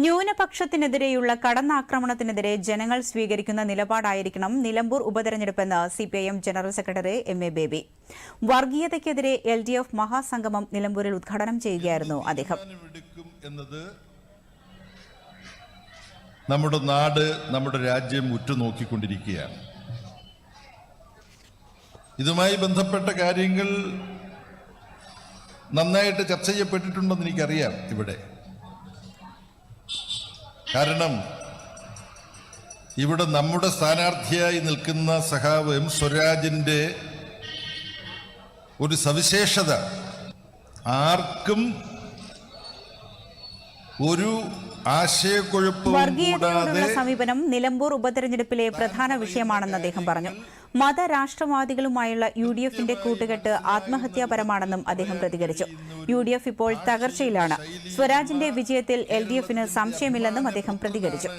ന്യൂനപക്ഷത്തിനെതിരെയുള്ള കടന്നാക്രമണത്തിനെതിരെ ജനങ്ങൾ സ്വീകരിക്കുന്ന നിലപാടായിരിക്കണം നിലമ്പൂർ ഉപതെരഞ്ഞെടുപ്പെന്ന് CPIM general secretary M A Baby. വർഗീയതയ്ക്കെതിരെ LDF മഹാസംഗമം നിലമ്പൂരിൽ ഉദ്ഘാടനം ചെയ്യുകയായിരുന്നു അദ്ദേഹം. നമ്മുടെ നാട്, നമ്മുടെ രാജ്യം ഉറ്റുനോക്കിക്കൊണ്ടിരിക്കുകയാണ്. ഇതുമായി ബന്ധപ്പെട്ട കാര്യങ്ങൾ നന്നായിട്ട് ചർച്ച ചെയ്യപ്പെട്ടിട്ടുണ്ടെന്ന് എനിക്കറിയാം ഇവിടെ. കാരണം ഇവിടെ നമ്മുടെ സ്ഥാനാർത്ഥിയായി നിൽക്കുന്ന സഖാവ് എം സ്വരാജിന്റെ ഒരു സവിശേഷത ആർക്കും ഒരു വർഗീയതയോടുള്ള സമീപനം നിലമ്പൂർ ഉപതെരഞ്ഞെടുപ്പിലെ പ്രധാന വിഷയമാണെന്ന് അദ്ദേഹം പറഞ്ഞു. മതരാഷ്ട്രവാദികളുമായുള്ള UDFന്റെ കൂട്ടുകെട്ട് ആത്മഹത്യാപരമാണെന്നും അദ്ദേഹം പ്രതികരിച്ചു. UDF ഇപ്പോൾ തകർച്ചയിലാണ്. സ്വരാജിന്റെ വിജയത്തിൽ LDFന് സംശയമില്ലെന്നും അദ്ദേഹം പ്രതികരിച്ചു.